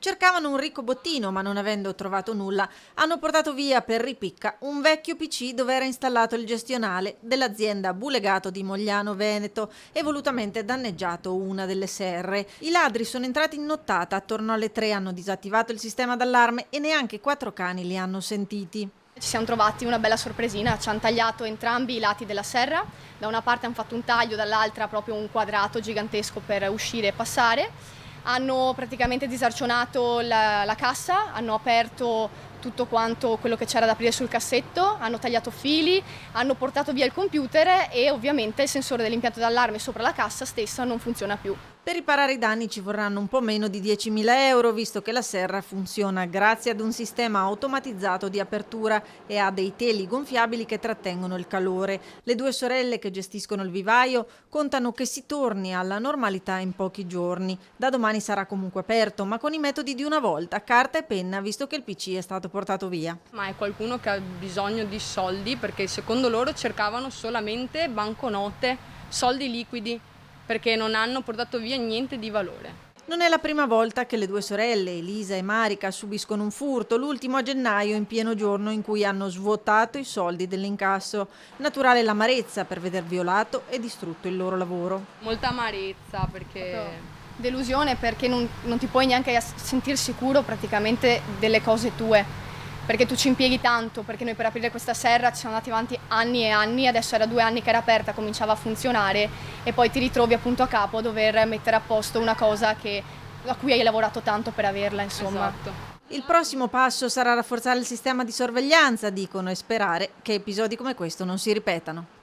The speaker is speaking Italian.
Cercavano un ricco bottino, ma non avendo trovato nulla, hanno portato via per ripicca un vecchio PC dove era installato il gestionale dell'azienda Bulegato di Mogliano Veneto e volutamente danneggiato una delle serre. I ladri sono entrati in nottata, attorno alle 3 hanno disattivato il sistema d'allarme e neanche 4 cani li hanno sentiti. Ci siamo trovati una bella sorpresina, ci hanno tagliato entrambi i lati della serra, da una parte hanno fatto un taglio, dall'altra proprio un quadrato gigantesco per uscire e passare. Hanno praticamente disarcionato la cassa, hanno aperto tutto quanto quello che c'era da aprire sul cassetto, hanno tagliato fili, hanno portato via il computer e ovviamente il sensore dell'impianto d'allarme sopra la cassa stessa non funziona più. Per riparare i danni ci vorranno un po' meno di 10.000 euro, visto che la serra funziona grazie ad un sistema automatizzato di apertura e ha dei teli gonfiabili che trattengono il calore. Le due sorelle che gestiscono il vivaio contano che si torni alla normalità in pochi giorni. Da domani sarà comunque aperto, ma con i metodi di una volta, carta e penna, visto che il PC è stato portato via. Ma è qualcuno che ha bisogno di soldi, perché secondo loro cercavano solamente banconote, soldi liquidi, perché non hanno portato via niente di valore. Non è la prima volta che le due sorelle, Elisa e Marica, subiscono un furto, l'ultimo a gennaio in pieno giorno in cui hanno svuotato i soldi dell'incasso. Naturale l'amarezza per veder violato e distrutto il loro lavoro. Molta amarezza perché... Delusione perché non ti puoi neanche sentire sicuro praticamente delle cose tue. Perché tu ci impieghi tanto, perché noi per aprire questa serra ci siamo andati avanti anni e anni, adesso era 2 anni che era aperta, cominciava a funzionare e poi ti ritrovi appunto a capo a dover mettere a posto una cosa a cui hai lavorato tanto per averla, insomma. Esatto. Il prossimo passo sarà rafforzare il sistema di sorveglianza, dicono, e sperare che episodi come questo non si ripetano.